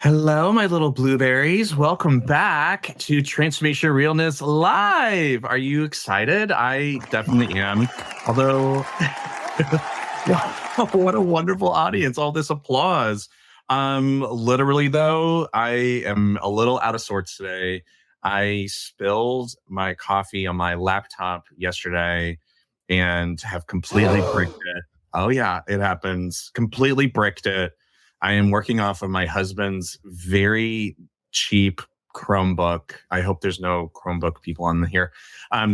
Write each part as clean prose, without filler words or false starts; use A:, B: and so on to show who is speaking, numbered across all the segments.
A: Hello, my little blueberries. Welcome back to Transformation Realness Live. Are you excited? I definitely am. Although, wow, what a wonderful audience. All this applause. Literally, though, I am a little out of sorts today. I spilled my coffee on my laptop yesterday and have completely bricked it. Oh, yeah, it happens. Completely bricked it. I am working off of my husband's very cheap Chromebook. I hope there's no Chromebook people on here.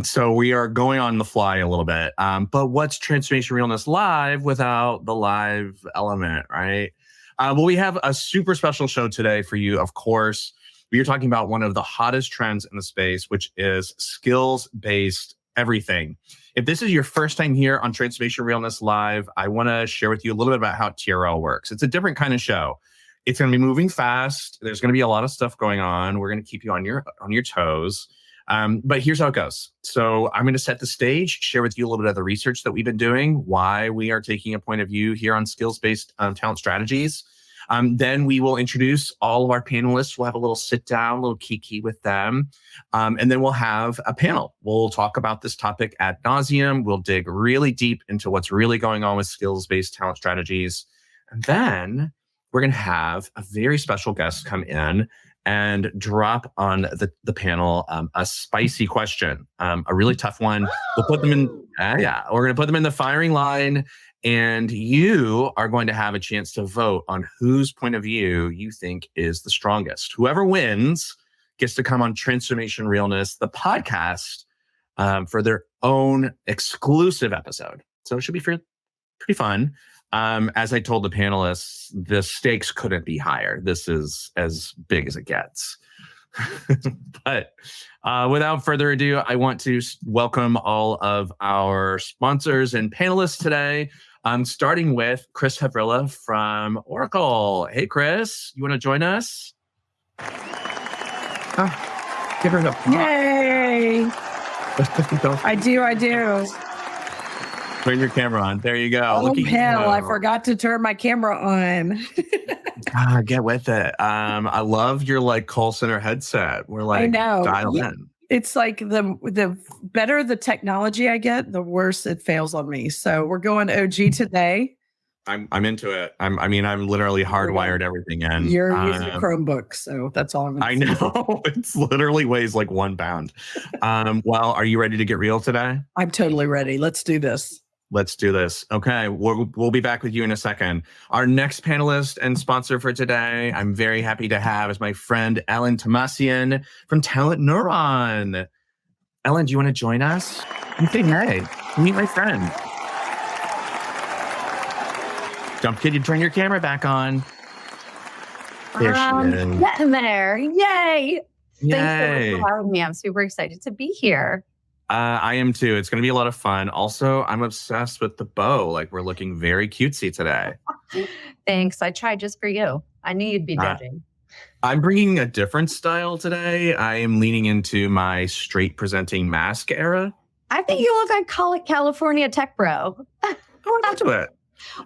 A: So we are going on the fly a little bit. But what's Transformation Realness Live without the live element, right? Well, we have a super special show today for you, of course. We are talking about one of the hottest trends in the space, which is skills-based everything. If this is your first time here on Transformation Realness Live, I want to share with you a little bit about how TRL works. It's a different kind of show. It's going to be moving fast. There's going to be a lot of stuff going on. We're going to keep you on your toes. But here's how it goes. So I'm going to set the stage, share with you a little bit of the research that we've been doing, why we are taking a point of view here on skills-based talent strategies. Then we will introduce all of our panelists. We'll have a little sit down, a little kiki with them. And then we'll have a panel. We'll talk about this topic ad nauseum. We'll dig really deep into what's really going on with skills-based talent strategies. And then we're going to have a very special guest come in and drop on the panel a spicy question, a really tough one. We'll put them in, we're going to put them in the firing line. And you are going to have a chance to vote on whose point of view you think is the strongest. Whoever wins gets to come on Transformation Realness, the podcast, for their own exclusive episode. So it should be pretty fun. As I told the panelists, the stakes couldn't be higher. This is as big as it gets. But without further ado, I want to welcome all of our sponsors and panelists today. Starting with Chris Havrilla from Oracle. Hey, Chris, you want to join us? Give her the pop.
B: Yay! I do.
A: Turn your camera on. There you go.
B: Oh, hell, I forgot to turn my camera on.
A: Get with it. I love your call center headset. We're dialed in.
B: It's like the better the technology I get, the worse it fails on me. So we're going OG today.
A: I'm into it. I'm literally hardwired everything in.
B: You're using a Chromebook, so that's all I'm going to say.
A: I know. It's literally weighs like 1 pound. Well, are you ready to get real today?
B: I'm totally ready. Let's do this.
A: Let's do this. Okay, we'll be back with you in a second. Our next panelist and sponsor for today, I'm very happy to have, is my friend Elin Thomasian from TalentNeuron. Elin, do you want to join us? You say hey. Meet my friend. Jump Kid, you turn your camera back on. There she is.
C: Getting there. Yay.
A: Yay.
C: Thanks for having me. I'm super excited to be here.
A: I am too. It's going to be a lot of fun. Also, I'm obsessed with the bow. We're looking very cutesy today.
C: Thanks. I tried just for you. I knew you'd be judging.
A: I'm bringing a different style today. I am leaning into my straight presenting mask era.
C: I think you look like California Tech Bro.
A: Going into it.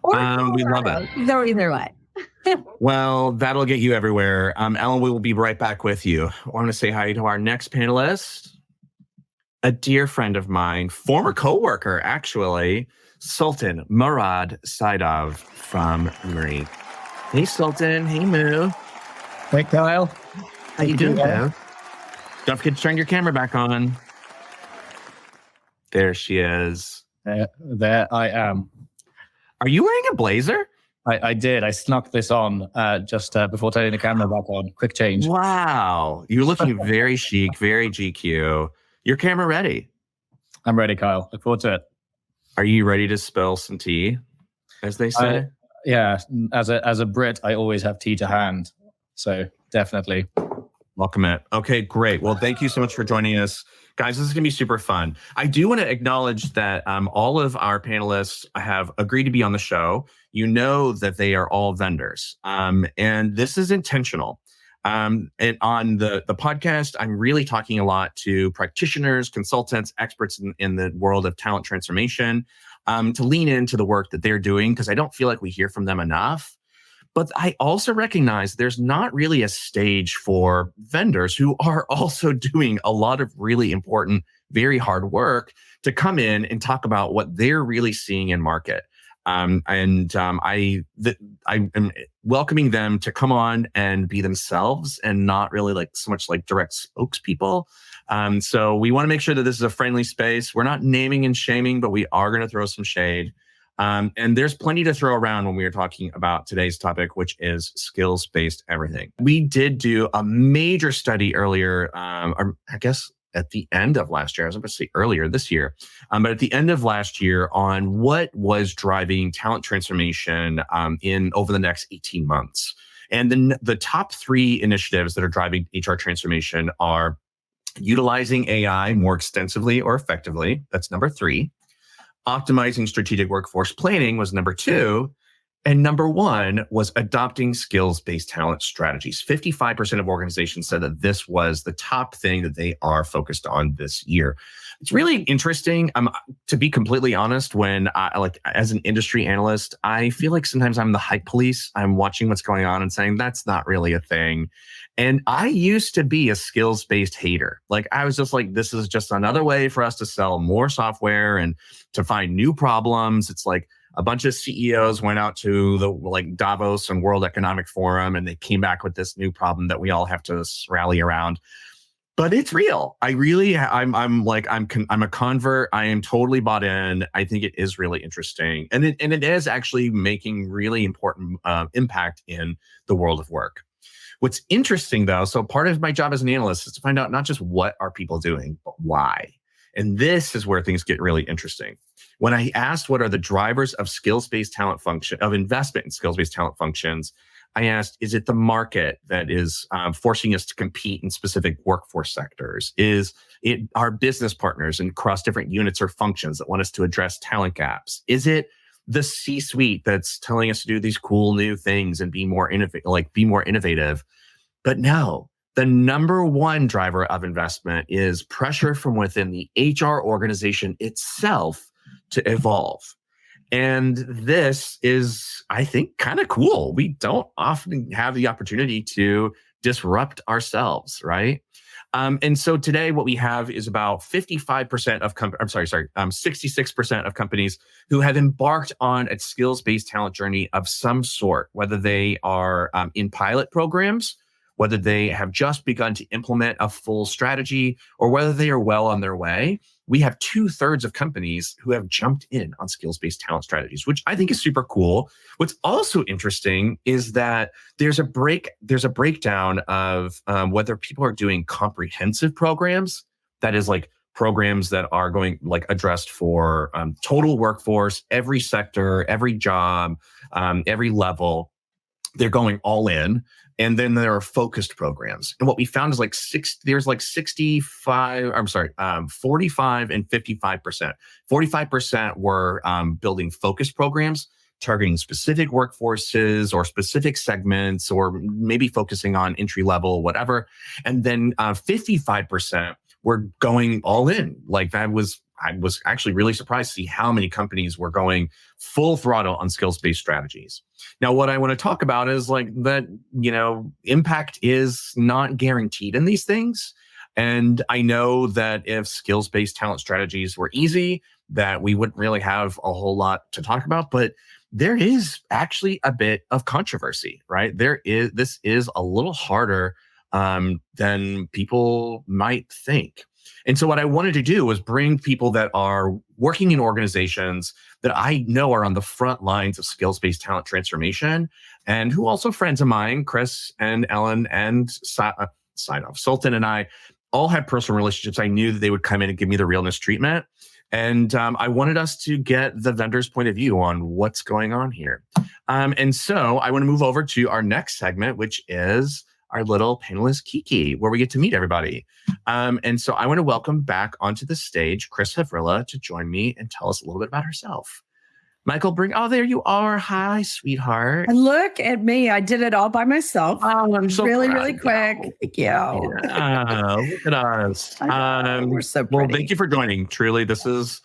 A: We love it.
C: Either way.
A: Well, that'll get you everywhere. Ellen, we will be right back with you. I want to say hi to our next panelist. A dear friend of mine, former coworker, actually, Sultan Saidov from Beamery. Hey, Sultan. Hey, Moo.
D: Hey, Kyle.
A: How you doing, Moo? Don't forget to turn your camera back on. There she is.
D: There I am.
A: Are you wearing a blazer?
D: I did. I snuck this on just before turning the camera back on. Quick change.
A: Wow. You're looking very chic, very GQ. Your camera ready?
D: I'm ready, Kyle. Look forward to it.
A: Are you ready to spill some tea, as they say?
D: Yeah. As a Brit, I always have tea to hand. So definitely.
A: Welcome it. Okay, great. Well, thank you so much for joining us. Guys, this is going to be super fun. I do want to acknowledge that all of our panelists have agreed to be on the show. You know that they are all vendors. And this is intentional. And on the podcast, I'm really talking a lot to practitioners, consultants, experts in the world of talent transformation to lean into the work that they're doing, because I don't feel like we hear from them enough. But I also recognize there's not really a stage for vendors who are also doing a lot of really important, very hard work to come in and talk about what they're really seeing in market. I am welcoming them to come on and be themselves and not really like so much like direct spokespeople. So we want to make sure that this is a friendly space. We're not naming and shaming, but we are going to throw some shade. And there's plenty to throw around when we are talking about today's topic, which is skills-based everything. We did do a major study earlier, or I guess at the end of last year. I was going to say earlier this year, but at the end of last year on what was driving talent transformation in over the next 18 months. And then the top 3 initiatives that are driving HR transformation are utilizing AI more extensively or effectively. That's number 3. Optimizing strategic workforce planning was number 2. And number 1 was adopting skills-based talent strategies. 55% of organizations said that this was the top thing that they are focused on this year. It's really interesting. To be completely honest, when as an industry analyst, I feel like sometimes I'm the hype police. I'm watching what's going on and saying that's not really a thing. And I used to be a skills-based hater. Like I was just like, this is just another way for us to sell more software and to find new problems. It's like a bunch of CEOs went out to the like Davos and World Economic Forum, and they came back with this new problem that we all have to rally around. But it's real. I'm a convert. I am totally bought in. I think it is really interesting, and it is actually making really important impact in the world of work. What's interesting though, so part of my job as an analyst is to find out not just what are people doing, but why. And this is where things get really interesting. When I asked what are the drivers of skills-based talent of investment in skills-based talent functions, I asked, is it the market that is forcing us to compete in specific workforce sectors? Is it our business partners and across different units or functions that want us to address talent gaps? Is it the C-suite that's telling us to do these cool new things and be more innovative? But no. The number 1 driver of investment is pressure from within the HR organization itself to evolve. And this is, I think, kind of cool. We don't often have the opportunity to disrupt ourselves, right? And so today what we have is about 55% of 66% of companies who have embarked on a skills-based talent journey of some sort, whether they are in pilot programs, whether they have just begun to implement a full strategy, or whether they are well on their way. We have 2/3 of companies who have jumped in on skills-based talent strategies, which I think is super cool. What's also interesting is that there's a breakdown of whether people are doing comprehensive programs, that is like programs that are going like addressed for total workforce, every sector, every job, every level. They're going all in. And then there are focused programs. And what we found is 45 and 55%. 45% were building focused programs, targeting specific workforces or specific segments, or maybe focusing on entry level, whatever. And then 55% were going all in. I was actually really surprised to see how many companies were going full throttle on skills-based strategies. Now, what I want to talk about is impact is not guaranteed in these things. And I know that if skills-based talent strategies were easy, that we wouldn't really have a whole lot to talk about, but there is actually a bit of controversy, right? This is a little harder than people might think. And so what I wanted to do was bring people that are working in organizations that I know are on the front lines of skills-based talent transformation, and who also friends of mine, Chris and Elin and Saidov, Sultan and I all had personal relationships. I knew that they would come in and give me the realness treatment. And I wanted us to get the vendor's point of view on what's going on here. And so I want to move over to our next segment, which is our little panelist Kiki, where we get to meet everybody. And so I want to welcome back onto the stage Chris Havrilla to join me and tell us a little bit about herself. Michael, there you are. Hi, sweetheart.
B: And look at me. I did it all by myself.
A: Oh, I'm so
B: really,
A: proud
B: really
A: of
B: quick.
A: you.
B: Thank you.
A: Yeah, look at us.
B: We're so
A: well,
B: pretty.
A: thank you for joining. Truly, this is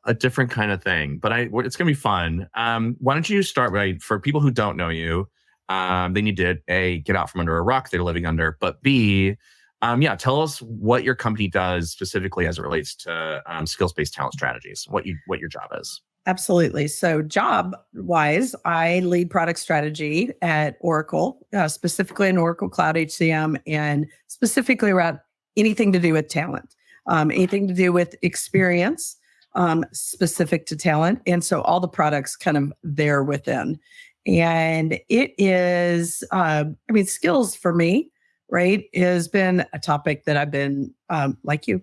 A: a different kind of thing, but it's going to be fun. Why don't you start for people who don't know you, they need to A, get out from under a rock they're living under, but B, tell us what your company does specifically as it relates to skills-based talent strategies, what your job is.
B: Absolutely. So job-wise, I lead product strategy at Oracle, specifically in Oracle Cloud HCM, and specifically around anything to do with talent, anything to do with experience specific to talent. And so all the products kind of there within. And it is, skills for me, right, has been a topic that I've been, like you,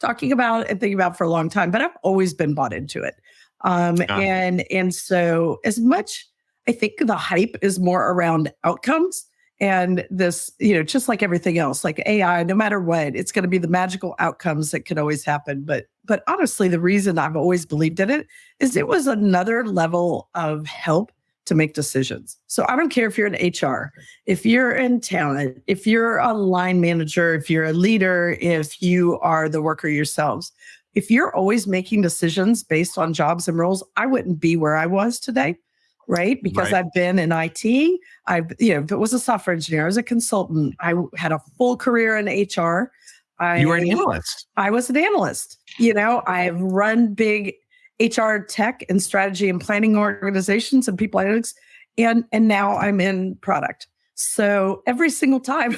B: talking about and thinking about for a long time, but I've always been bought into it. And so as much, I think the hype is more around outcomes and this, just like everything else, like AI, no matter what, it's going to be the magical outcomes that could always happen. But honestly, the reason I've always believed in it is it was another level of help to make decisions. So I don't care if you're in HR, if you're in talent, if you're a line manager, if you're a leader, if you are the worker yourselves, if you're always making decisions based on jobs and roles, I wouldn't be where I was today, right? Because I've been in IT. If it was a software engineer, I was a consultant. I had a full career in HR.
A: You were an analyst.
B: I was an analyst. I've run big HR tech and strategy and planning organizations and people analytics. And now I'm in product. So every single time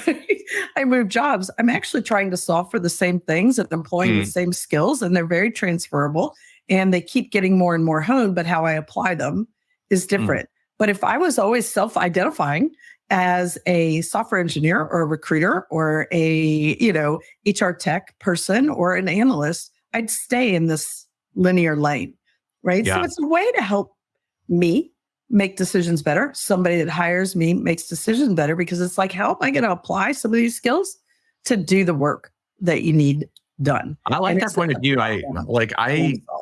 B: I move jobs, I'm actually trying to solve for the same things and employing the same skills, and they're very transferable and they keep getting more and more honed, but how I apply them is different. But if I was always self-identifying as a software engineer or a recruiter or a, HR tech person or an analyst, I'd stay in this linear lane, right?
A: Yeah.
B: So it's a way to help me make decisions better. Somebody that hires me makes decisions better because it's like, how am I going to apply some of these skills to do the work that you need done?
A: I like that point of view. I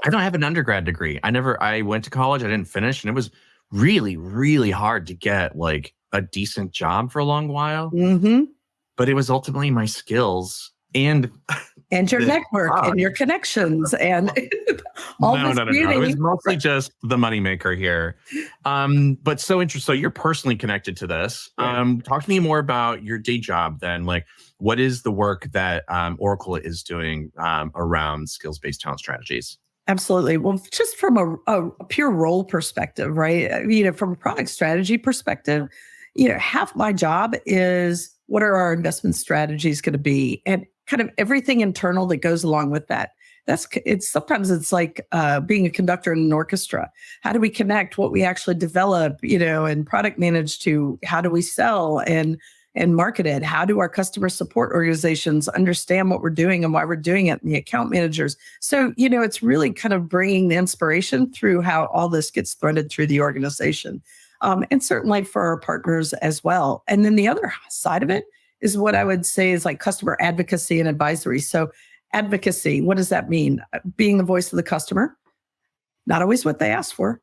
A: don't have an undergrad degree. I went to college, I didn't finish, and it was really, really hard to get like a decent job for a long while.
B: Mm-hmm.
A: But it was ultimately my skills and
B: your network and your connections and all this beauty.
A: It was mostly just the moneymaker here. But so interesting. So you're personally connected to this. Talk to me more about your day job then. Like, what is the work that Oracle is doing around skills-based talent strategies?
B: Absolutely. Well, just from a pure role perspective, right? From a product strategy perspective, half my job is what are our investment strategies going to be, and kind of everything internal that goes along with that. Sometimes it's like being a conductor in an orchestra. How do we connect what we actually develop, and product manage to how do we sell and market it? How do our customer support organizations understand what we're doing and why we're doing it, and the account managers? So, it's really kind of bringing the inspiration through how all this gets threaded through the organization. And certainly for our partners as well. And then the other side of it is what I would say is like customer advocacy and advisory. So advocacy, what does that mean? Being the voice of the customer, not always what they ask for,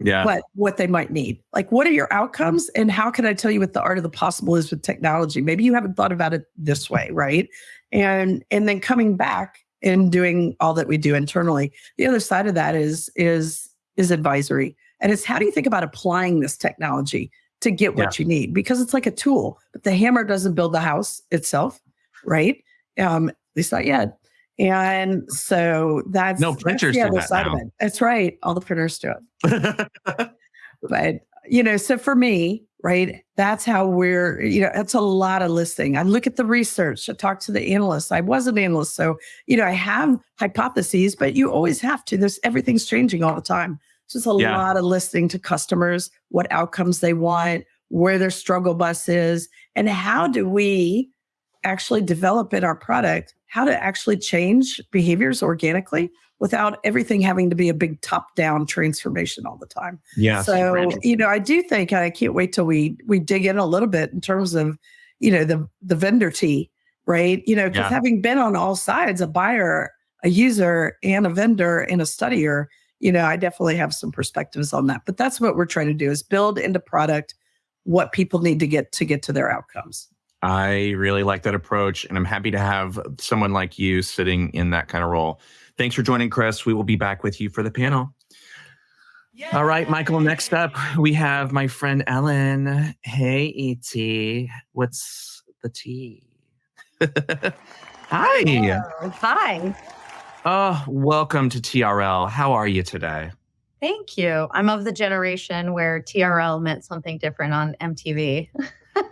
B: but what they might need. Like, what are your outcomes and how can I tell you what the art of the possible is with technology? Maybe you haven't thought about it this way, right? And then coming back and doing all that we do internally. The other side of that is advisory. And it's how do you think about applying this technology to get what you need? Because it's like a tool, but the hammer doesn't build the house itself, right? At least not yet. And so that's
A: printers
B: the
A: do
B: other
A: that
B: side
A: now.
B: of it. That's right. All the printers do it. But, so for me, right, that's how we're, it's a lot of listening. I look at the research. I talk to the analysts. I was an analyst. So, I have hypotheses, but you always have to. Everything's changing all the time. It's just a lot of listening to customers, what outcomes they want, where their struggle bus is, and how do we actually develop in our product, how to actually change behaviors organically without everything having to be a big top-down transformation all the time.
A: Yeah.
B: So, I do think, I can't wait till we dig in a little bit in terms of, the vendor T, right? Because having been on all sides, a buyer, a user, and a vendor and a studier, I definitely have some perspectives on that. But that's what we're trying to do is build into product what people need to get to their outcomes. I
A: really like that approach, and I'm happy to have someone like you sitting in that kind of role. Thanks for joining, Chris. We will be back with you for the panel. All right, Michael, next up, we have my friend Elin. Hey, E.T. What's the tea? Hi.
C: Hello. Hi.
A: Oh, welcome to TRL. How are you today?
C: Thank you. I'm of the generation where TRL meant something different on MTV.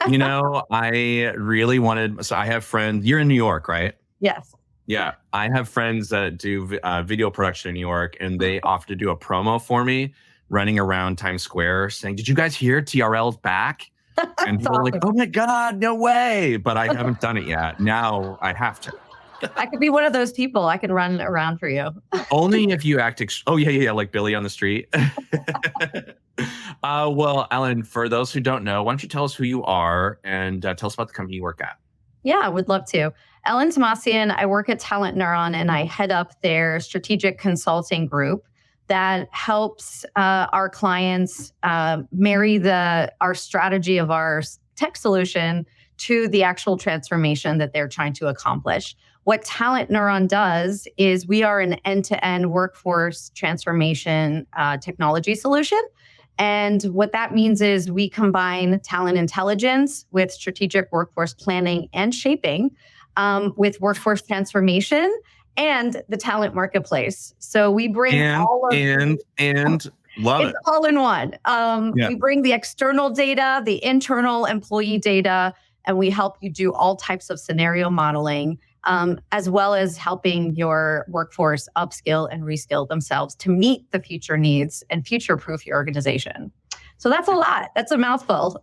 A: You know, I really wanted, so I have friends, you're in New York, right?
C: Yes.
A: Yeah, I have friends that do video production in New York, and they offered to do a promo for me running around Times Square saying, did you guys hear TRL's back? And people were like, oh my God, no way. But I haven't done it yet. Now I have to.
C: I could be one of those people. I could run around for you.
A: Only if you act, yeah, like Billy on the street. Well, Elin, for those who don't know, why don't you tell us who you are and tell us about the company you work at?
C: Yeah, I would love to. Elin Thomasian, I work at TalentNeuron, and I head up their strategic consulting group that helps our clients marry our strategy of our tech solution to the actual transformation that they're trying to accomplish. What TalentNeuron does is we are an end-to-end workforce transformation technology solution. And what that means is we combine talent intelligence with strategic workforce planning and shaping, with workforce transformation and the talent marketplace. So we bring all of
A: love
C: it's
A: it.
C: all in one. We bring the external data, the internal employee data, and we help you do all types of scenario modeling, as well as helping your workforce upskill and reskill themselves to meet the future needs and future-proof your organization. So that's a lot. That's a mouthful.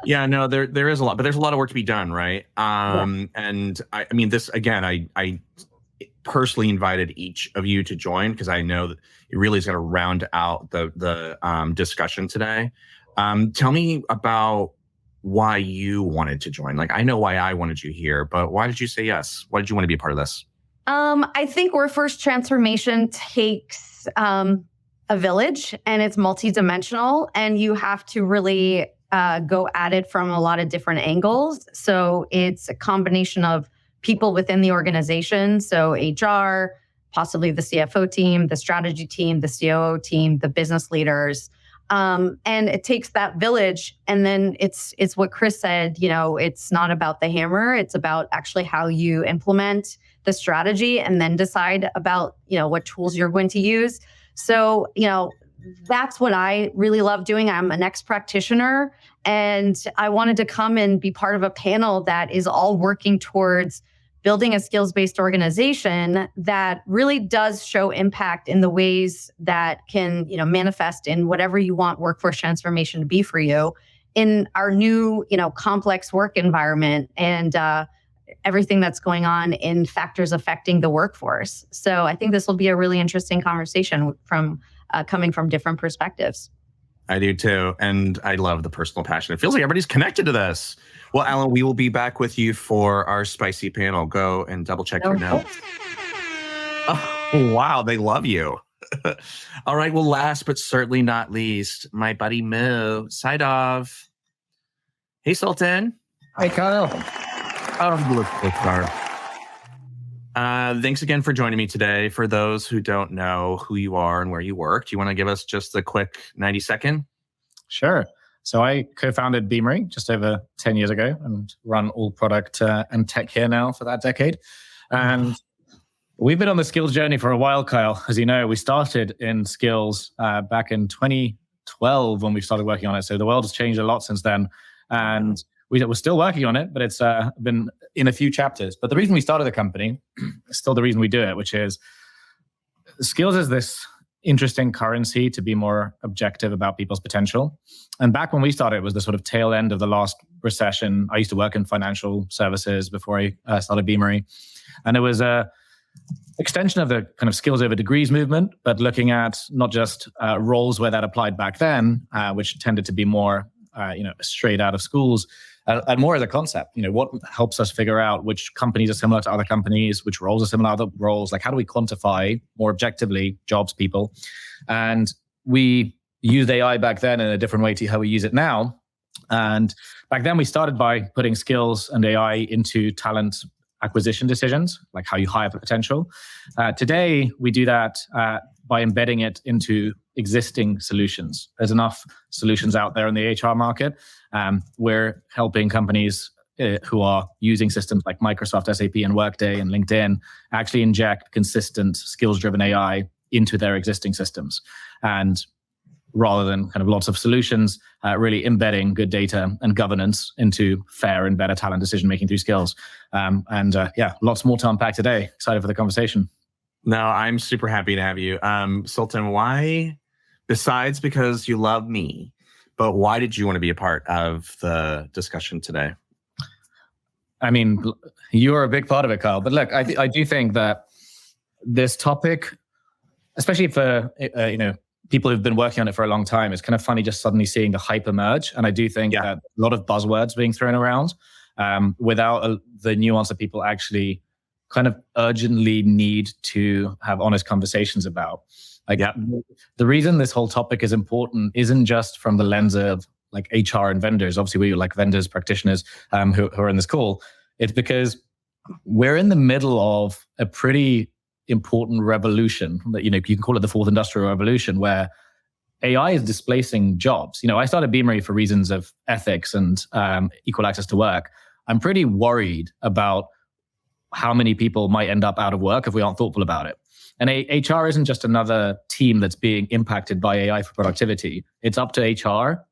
A: Yeah, no, there is a lot, but there's a lot of work to be done, right? And I mean, this again, I personally invited each of you to join because I know that it really is going to round out the discussion today. Tell me about why you wanted to join. Like, I know why I wanted you here, but why did you say yes? Why did you want to be a part of this?
C: I think workforce transformation takes a village, and it's multidimensional, and you have to really go at it from a lot of different angles. So it's a combination of people within the organization, so HR, possibly the CFO team, the strategy team, the COO team, the business leaders. And it takes that village. And then it's what Chris said, it's not about the hammer. It's about actually how you implement the strategy and then decide about, what tools you're going to use. So, that's what I really love doing. I'm an ex-practitioner, and I wanted to come and be part of a panel that is all working towards building a skills-based organization that really does show impact in the ways that can, manifest in whatever you want workforce transformation to be for you in our new, complex work environment and everything that's going on in factors affecting the workforce. So I think this will be a really interesting conversation from coming from different perspectives.
A: I do too. And I love the personal passion. It feels like everybody's connected to this. Well, Elin, we will be back with you for our spicy panel. Go and double check your notes. Oh, wow. They love you. All right. Well, last but certainly not least, my buddy Moo Saidov. Hey, Sultan.
D: Hi, Kyle.
A: Thanks again for joining me today. For those who don't know who you are and where you work, do you want to give us just a quick 90-second?
D: Sure. So I co-founded Beamery just over 10 years ago and run all product and tech here now for that decade. And we've been on the skills journey for a while, Kyle. As you know, we started in skills back in 2012 when we started working on it. So the world has changed a lot since then. And we're still working on it, but it's been in a few chapters. But the reason we started the company is still the reason we do it, which is skills is this interesting currency to be more objective about people's potential. And back when we started, it was the sort of tail end of the last recession. I used to work in financial services before I started Beamery. And it was a extension of the kind of skills over degrees movement, but looking at not just roles where that applied back then, which tended to be more straight out of schools, and more as a concept. What helps us figure out which companies are similar to other companies, which roles are similar to other roles? Like, how do we quantify more objectively jobs, people? And we used AI back then in a different way to how we use it now. And back then we started by putting skills and AI into talent acquisition decisions, like how you hire for potential. Today, we do that by embedding it into existing solutions. There's enough solutions out there in the HR market. We're helping companies who are using systems like Microsoft, SAP, and Workday and LinkedIn actually inject consistent skills-driven AI into their existing systems. And rather than kind of lots of solutions, really embedding good data and governance into fair and better talent decision-making through skills. Lots more to unpack today. Excited for the conversation.
A: No, I'm super happy to have you. Sultan, why, besides because you love me, but why did you want to be a part of the discussion today?
D: I mean, you're a big part of it, Kyle. But look, I do think that this topic, especially for people who've been working on it for a long time, it's kind of funny just suddenly seeing the hype emerge. And I do think that a lot of buzzwords being thrown around without the nuance that people actually kind of urgently need to have honest conversations about. The reason this whole topic is important isn't just from the lens of like HR and vendors. Obviously, we like vendors, practitioners who are in this call. It's because we're in the middle of a pretty important revolution that, you can call it the fourth industrial revolution, where AI is displacing jobs. I started Beamery for reasons of ethics and equal access to work. I'm pretty worried about how many people might end up out of work if we aren't thoughtful about it. And HR isn't just another team that's being impacted by AI for productivity. It's up to HR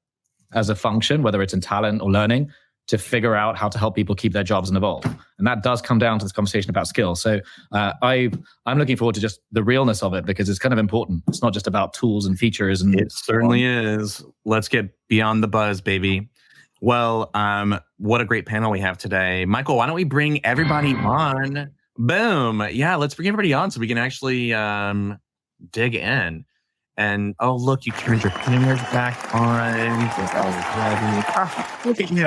D: as a function, whether it's in talent or learning, to figure out how to help people keep their jobs and evolve. And that does come down to this conversation about skills. So I'm looking forward to just the realness of it, because it's kind of important. It's not just about tools and features. And
A: it certainly is. Let's get beyond the buzz, baby. Well, what a great panel we have today. Michael, why don't we bring everybody on? Boom. Yeah, let's bring everybody on so we can actually dig in. And look, you turned your cameras back on. Look at you.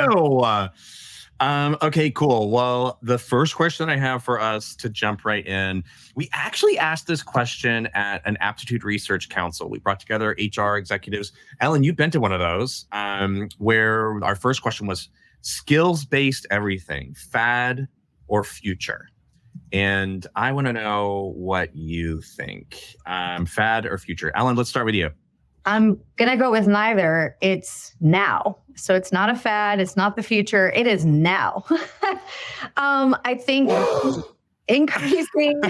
A: Okay, cool. Well, the first question I have for us to jump right in, we actually asked this question at an Aptitude Research Council. We brought together HR executives. Elin, you've been to one of those, where our first question was skills-based everything, fad or future? And I want to know what you think. Fad or future? Elin, let's start with you.
C: I'm going to go with neither. It's now. So it's not a fad. It's not the future. It is now. I think increasing,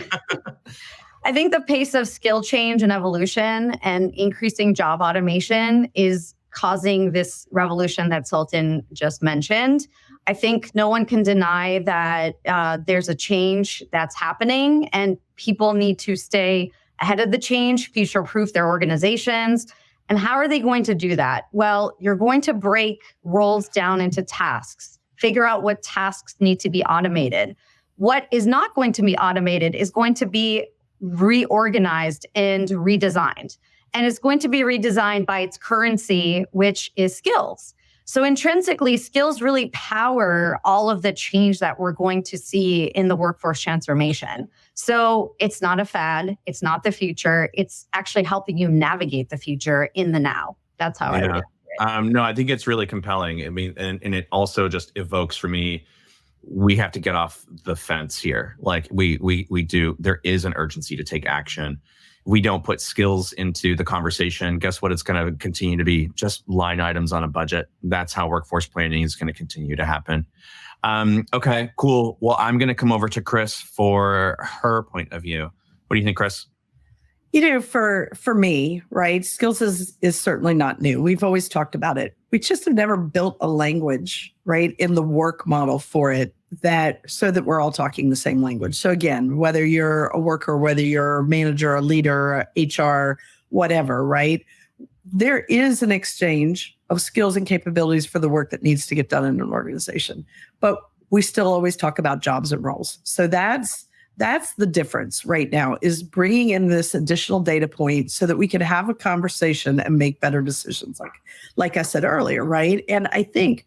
C: I think the pace of skill change and evolution and increasing job automation is causing this revolution that Sultan just mentioned. I think no one can deny that there's a change that's happening, and people need to stay ahead of the change, future-proof their organizations. And how are they going to do that? Well, you're going to break roles down into tasks, figure out what tasks need to be automated. What is not going to be automated is going to be reorganized and redesigned. And it's going to be redesigned by its currency, which is skills. So intrinsically, skills really power all of the change that we're going to see in the workforce transformation. So it's not a fad. It's not the future. It's actually helping you navigate the future in the now. That's how I would do it.
A: No, I think it's really compelling. I mean, and it also just evokes for me, we have to get off the fence here. Like we do, there is an urgency to take action. We don't put skills into the conversation, guess what? It's going to continue to be just line items on a budget. That's how workforce planning is going to continue to happen. Okay, cool. Well, I'm going to come over to Chris for her point of view. What do you think, Chris?
B: For me, right, skills is certainly not new. We've always talked about it. We just have never built a language, right, in the work model for it, so that we're all talking the same language. So again, whether you're a worker, whether you're a manager, a leader, HR, whatever, right, there is an exchange of skills and capabilities for the work that needs to get done in an organization. But we still always talk about jobs and roles. So that's the difference right now, is bringing in this additional data point so that we can have a conversation and make better decisions, like I said earlier, right? And I think,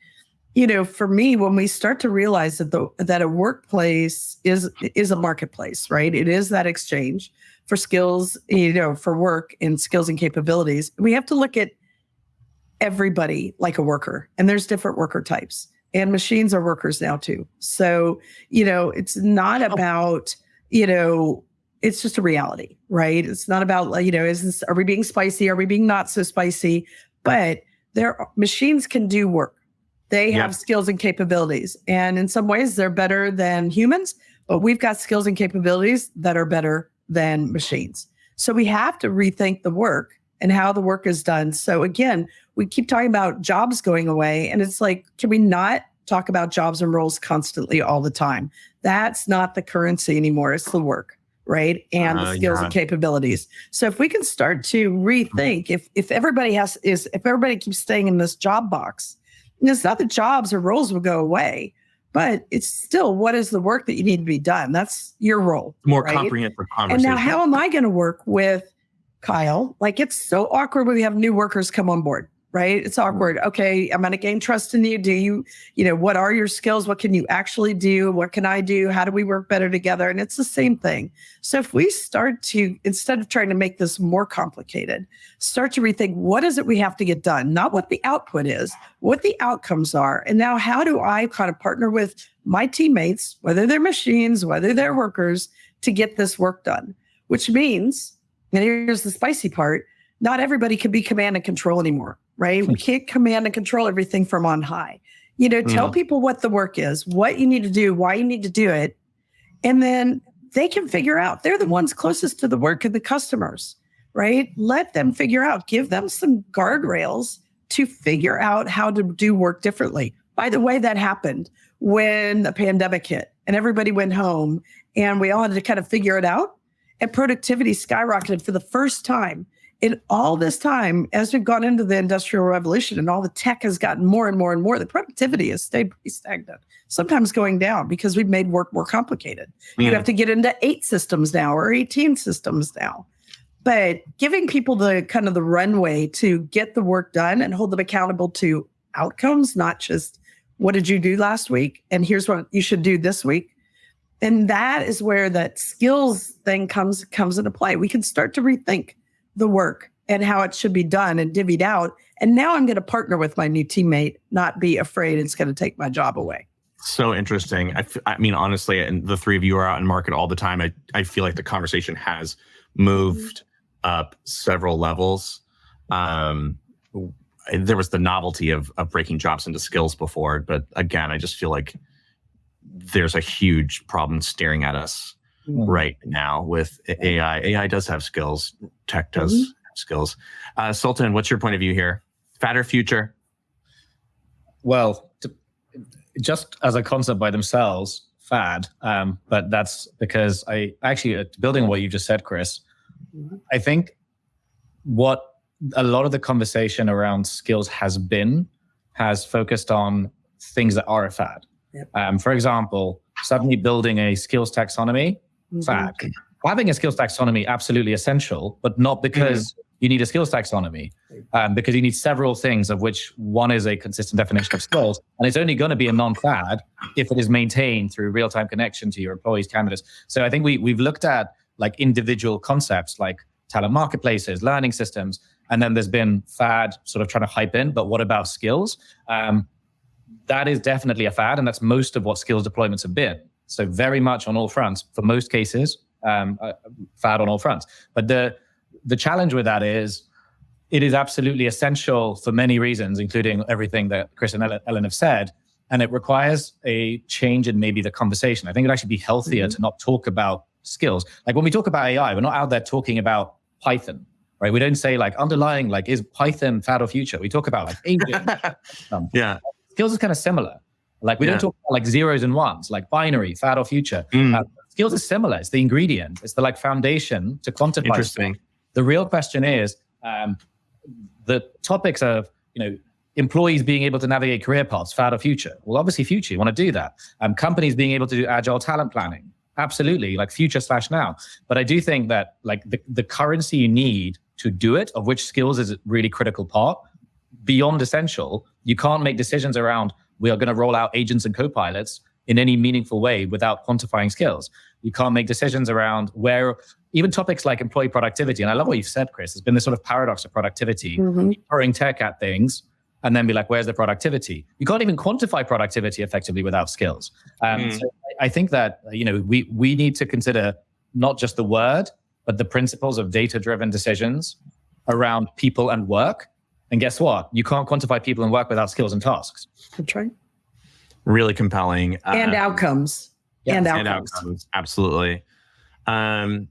B: for me, when we start to realize that a workplace is a marketplace, right? It is that exchange for skills, for work and skills and capabilities. We have to look at everybody like a worker, and there's different worker types. and machines are workers now too. So, it's not about, it's just a reality, right? It's not about, are we being spicy? Are we being not so spicy? But machines can do work. They have skills and capabilities. And in some ways they're better than humans, but we've got skills and capabilities that are better than machines. So we have to rethink the work and how the work is done. So again, we keep talking about jobs going away, and it's like, can we not talk about jobs and roles constantly all the time? That's not the currency anymore. It's the work, right? And the skills and capabilities. So if we can start to rethink, if everybody keeps staying in this job box, it's not that jobs or roles will go away, but it's still, what is the work that you need to be done? That's your role.
A: More
B: right?
A: comprehensive conversation.
B: And now how am I going to work with Kyle? Like, it's so awkward when we have new workers come on board, right? It's awkward. Okay, I'm going to gain trust in you. Do you, what are your skills? What can you actually do? What can I do? How do we work better together? And it's the same thing. So if we start to, instead of trying to make this more complicated, start to rethink, what is it we have to get done? Not what the output is, what the outcomes are. And now how do I kind of partner with my teammates, whether they're machines, whether they're workers, to get this work done? Which means, and here's the spicy part, not everybody can be command and control anymore, right? We can't command and control everything from on high. Tell people what the work is, what you need to do, why you need to do it. And then they can figure out. They're the ones closest to the work and the customers, right? Let them figure out, give them some guardrails to figure out how to do work differently. By the way, that happened when the pandemic hit and everybody went home and we all had to kind of figure it out. And productivity skyrocketed for the first time in all this time. As we've gone into the Industrial Revolution and all the tech has gotten more and more and more, the productivity has stayed pretty stagnant, sometimes going down because we've made work more complicated. You have to get into 8 systems now or 18 systems now. But giving people the kind of the runway to get the work done and hold them accountable to outcomes, not just what did you do last week and here's what you should do this week. And that is where that skills thing comes into play. We can start to rethink the work and how it should be done and divvied out. And now I'm going to partner with my new teammate, not be afraid it's going to take my job away.
A: So interesting. I mean, honestly, and the three of you are out in market all the time. I feel like the conversation has moved up several levels. There was the novelty of breaking jobs into skills before. But again, I just feel like there's a huge problem staring at us right now with AI. AI does have skills. Tech does have skills. Sultan, what's your point of view here? Fatter future?
D: Well, just as a concept by themselves, fad. But that's because I actually, building on what you just said, Chris, I think what a lot of the conversation around skills has focused on things that are a fad. Yep. For example, suddenly building a skills taxonomy, fad. Having a skills taxonomy, absolutely essential, but not because you need a skills taxonomy, because you need several things, of which one is a consistent definition of skills. And it's only going to be a non-fad if it is maintained through real-time connection to your employees, candidates. So I think we've looked at like individual concepts like talent marketplaces, learning systems, and then there's been fad sort of trying to hype in, but what about skills? That is definitely a fad, and that's most of what skills deployments have been. So very much on all fronts, for most cases, fad on all fronts. But the challenge with that is it is absolutely essential for many reasons, including everything that Chris and Elin have said, and it requires a change in maybe the conversation. I think it'd actually be healthier to not talk about skills. Like when we talk about AI, we're not out there talking about Python, right? We don't say like underlying, like is Python fad or future? We talk about like agent. Skills is kind of similar. Like we don't talk about like zeros and ones, like binary, fad or future. Skills is similar. It's the ingredient. It's the like foundation to quantify.
A: Interesting.
D: Stuff. The real question is the topics of, employees being able to navigate career paths, fad or future. Well, obviously future, you want to do that. Companies being able to do agile talent planning. Absolutely, like future/now. But I do think that like the currency you need to do it, of which skills is a really critical part, beyond essential, you can't make decisions around we are going to roll out agents and co-pilots in any meaningful way without quantifying skills. You can't make decisions around where even topics like employee productivity. And I love what you've said, Chris. There's been this sort of paradox of productivity, throwing tech at things and then be like, where's the productivity? You can't even quantify productivity effectively without skills. So I think that, we need to consider not just the word, but the principles of data-driven decisions around people and work. And guess what? You can't quantify people and work without skills and tasks.
B: That's right.
A: Really compelling.
B: And outcomes.
D: Yeah.
B: And outcomes.
A: Absolutely. All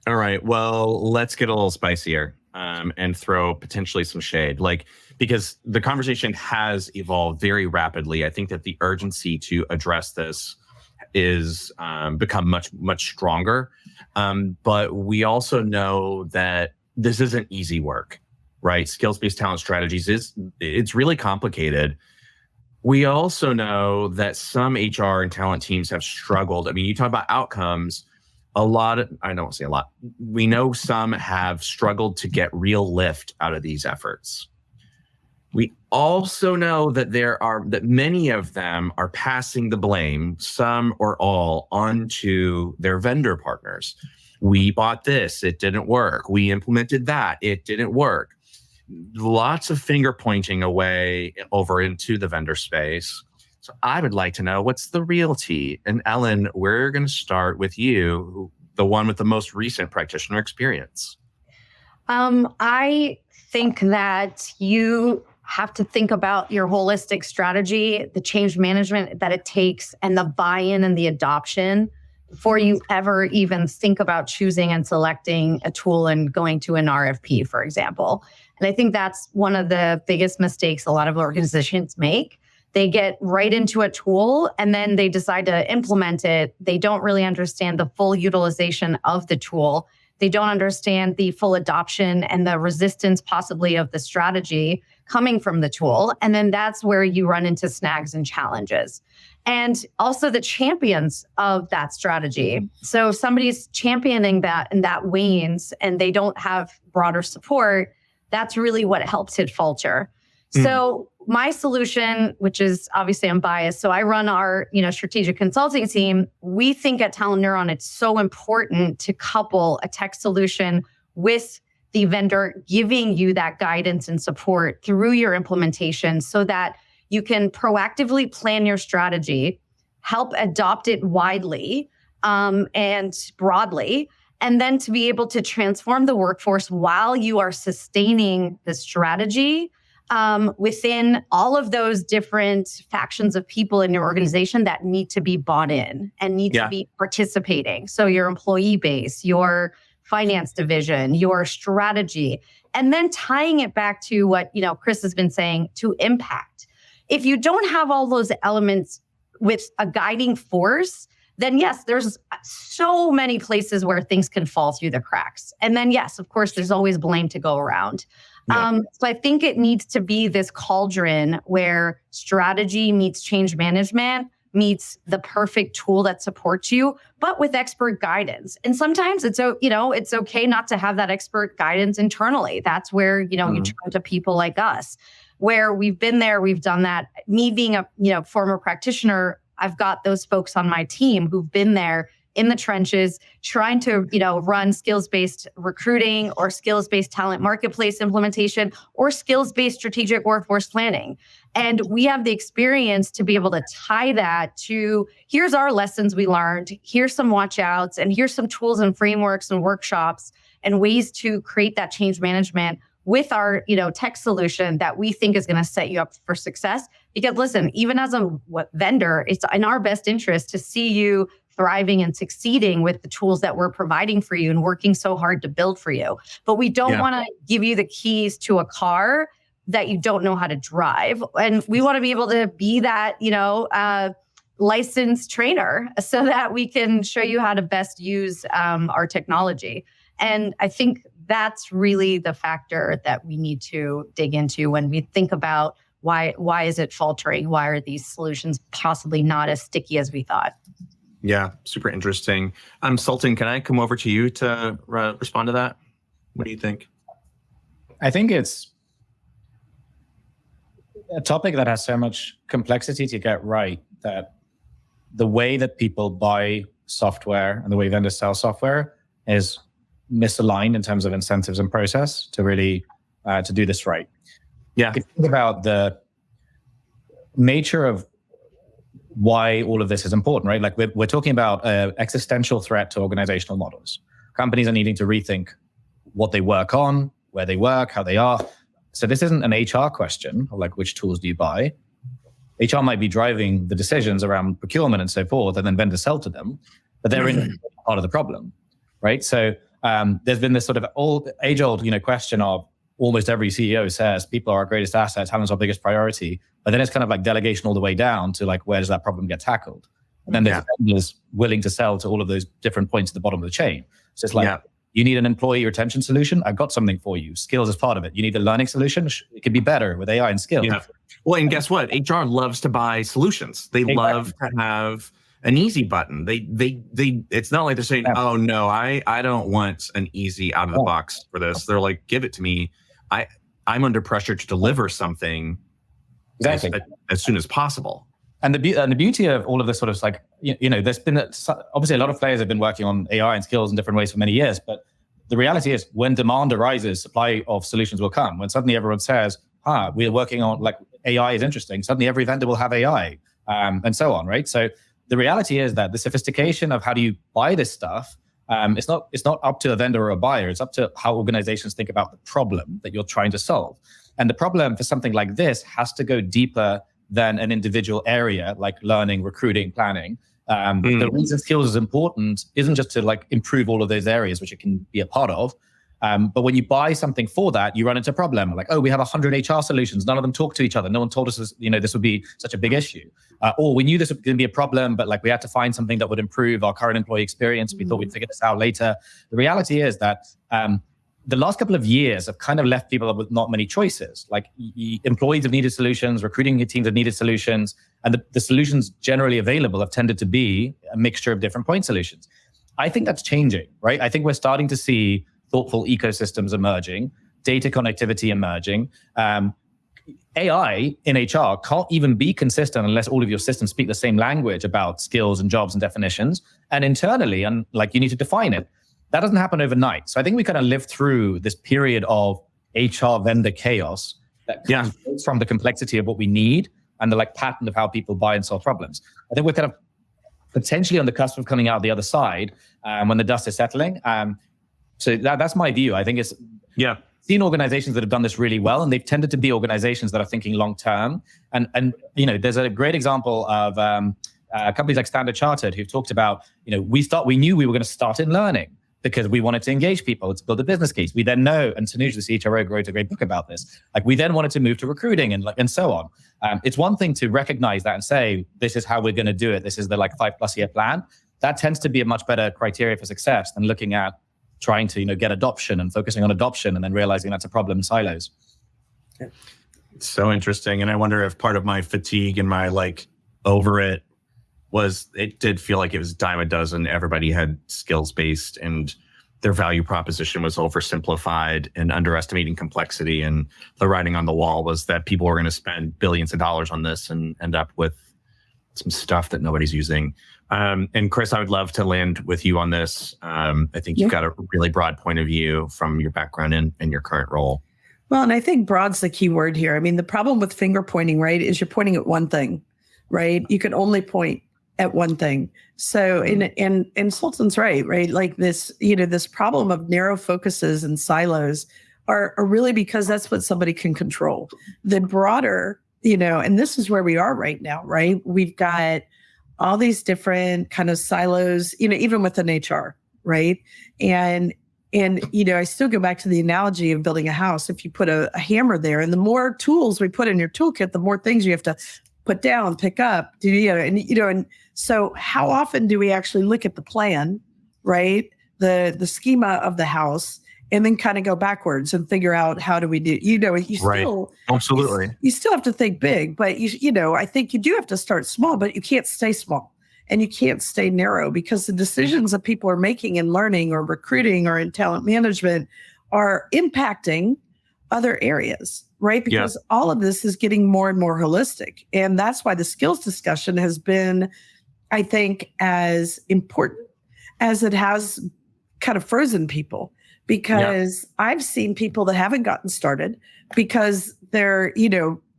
A: right. Well, let's get a little spicier and throw potentially some shade. Because the conversation has evolved very rapidly. I think that the urgency to address this is become much, much stronger. But we also know that this isn't easy work, right? Skills-based talent strategies it's really complicated. We also know that some HR and talent teams have struggled. I mean, you talk about outcomes, I don't want to say a lot. We know some have struggled to get real lift out of these efforts. We also know that many of them are passing the blame, some or all, onto their vendor partners. We bought this, it didn't work. We implemented that, it didn't work. Lots of finger pointing away over into the vendor space. So I would like to know, what's the real tea? And Elin, we're going to start with you, the one with the most recent practitioner experience.
C: I think that you have to think about your holistic strategy, the change management that it takes, and the buy-in and the adoption before you ever even think about choosing and selecting a tool and going to an RFP, for example. And I think that's one of the biggest mistakes a lot of organizations make. They get right into a tool and then they decide to implement it. They don't really understand the full utilization of the tool. They don't understand the full adoption and the resistance possibly of the strategy coming from the tool. And then that's where you run into snags and challenges. And also the champions of that strategy. So if somebody's championing that and that wanes and they don't have broader support, that's really what helps it falter. So my solution, which is obviously I'm biased, so I run our strategic consulting team. We think at TalentNeuron, it's so important to couple a tech solution with the vendor giving you that guidance and support through your implementation so that you can proactively plan your strategy, help adopt it widely and broadly, and then to be able to transform the workforce while you are sustaining the strategy within all of those different factions of people in your organization that need to be bought in and need to be participating. So your employee base, your finance division, your strategy, and then tying it back to what Chris has been saying, to impact. If you don't have all those elements with a guiding force, then yes, there's so many places where things can fall through the cracks. And then yes, of course, there's always blame to go around. So I think it needs to be this cauldron where strategy meets change management, meets the perfect tool that supports you, but with expert guidance. And sometimes it's okay not to have that expert guidance internally. That's where you turn to people like us, where we've been there, we've done that. Me being a former practitioner, I've got those folks on my team who've been there in the trenches, trying to, run skills-based recruiting or skills-based talent marketplace implementation or skills-based strategic workforce planning. And we have the experience to be able to tie that to, here's our lessons we learned, here's some watch outs, and here's some tools and frameworks and workshops and ways to create that change management with our, tech solution that we think is going to set you up for success. Because listen, even as a vendor, it's in our best interest to see you thriving and succeeding with the tools that we're providing for you and working so hard to build for you. But we don't want to give you the keys to a car that you don't know how to drive. And we want to be able to be that, licensed trainer so that we can show you how to best use our technology. And I think that's really the factor that we need to dig into when we think about why is it faltering? Why are these solutions possibly not as sticky as we thought?
A: Yeah, super interesting. Sultan, can I come over to you to respond to that? What do you think?
D: I think it's a topic that has so much complexity to get right that the way that people buy software and the way vendors sell software is misaligned in terms of incentives and process to really to do this right.
A: Yeah.
D: Think about the nature of why all of this is important, right? Like we're talking about an existential threat to organizational models. Companies are needing to rethink what they work on, where they work, how they are. So this isn't an HR question, like which tools do you buy? HR might be driving the decisions around procurement and so forth, and then vendors sell to them, but they're in part of the problem, right? So there's been this sort of age-old, question of almost every CEO says people are our greatest asset, talent's our biggest priority, but then it's kind of like delegation all the way down to like where does that problem get tackled? And then there's vendors willing to sell to all of those different points at the bottom of the chain. So it's like, you need an employee retention solution? I've got something for you. Skills is part of it. You need a learning solution? It could be better with AI and skills.
A: Yeah. Well, and guess what? HR loves to buy solutions. They love to have an easy button. They it's not like they're saying, oh no, I don't want an easy out of the box for this. They're like, give it to me. I'm under pressure to deliver something as soon as possible.
D: And the beauty of all of this sort of like, there's been obviously a lot of players have been working on AI and skills in different ways for many years, but the reality is when demand arises, supply of solutions will come. When suddenly everyone says, we're working on like AI is interesting, suddenly every vendor will have AI and so on, right? So the reality is that the sophistication of how do you buy this stuff, it's not up to a vendor or a buyer, it's up to how organizations think about the problem that you're trying to solve. And the problem for something like this has to go deeper than an individual area like learning, recruiting, planning. The reason skills is important isn't just to like improve all of those areas, which it can be a part of. But when you buy something for that, you run into a problem. Like, we have 100 HR solutions. None of them talk to each other. No one told us this would be such a big issue. Or we knew this was going to be a problem, but like we had to find something that would improve our current employee experience. We thought we'd figure this out later. The reality is that the last couple of years have kind of left people with not many choices. Like employees have needed solutions, recruiting teams have needed solutions, and the solutions generally available have tended to be a mixture of different point solutions. I think that's changing, right? I think we're starting to see thoughtful ecosystems emerging, data connectivity emerging. AI in HR can't even be consistent unless all of your systems speak the same language about skills and jobs and definitions. And internally, and like you need to define it. That doesn't happen overnight. So I think we kind of lived through this period of HR vendor chaos that comes from the complexity of what we need and the like pattern of how people buy and solve problems. I think we're kind of potentially on the cusp of coming out the other side when the dust is settling. So that's my view. I think it's seen organizations that have done this really well, and they've tended to be organizations that are thinking long term. And there's a great example of companies like Standard Chartered who've talked about, we knew we were going to start in learning because we wanted to engage people, to build a business case. We then know, and Tanuj, the CHRO, wrote a great book about this. Like we then wanted to move to recruiting and so on. It's one thing to recognize that and say, this is how we're going to do it. This is the 5+ year plan. That tends to be a much better criteria for success than looking at trying to get adoption and focusing on adoption and then realizing that's a problem in silos.
A: It's so interesting. And I wonder if part of my fatigue and my over it was, it did feel like it was a dime a dozen. Everybody had skills-based and their value proposition was oversimplified and underestimating complexity. And the writing on the wall was that people were going to spend billions of dollars on this and end up with some stuff that nobody's using. And Chris, I would love to land with you on this. I think you've got a really broad point of view from your background and your current role.
B: Well, and I think broad's the key word here. I mean, the problem with finger pointing, right, is you're pointing at one thing, right? You can only point at one thing. So, and Sultan's right? Like this, this problem of narrow focuses and silos are really because that's what somebody can control. The broader, and this is where we are right now, right? We've got all these different kind of silos, even within HR, right? And I still go back to the analogy of building a house. If you put a hammer there, and the more tools we put in your toolkit, the more things you have to put down, pick up, and so how often do we actually look at the plan, right? The schema of the house, and then kind of go backwards and figure out how do we do, still,
A: absolutely.
B: You still have to think big, but I think you do have to start small, but you can't stay small and you can't stay narrow because the decisions that people are making in learning or recruiting or in talent management are impacting other areas, right? Because all of this is getting more and more holistic. And that's why the skills discussion has been, I think, as important as it has kind of frozen people. because I've seen people that haven't gotten started because they're,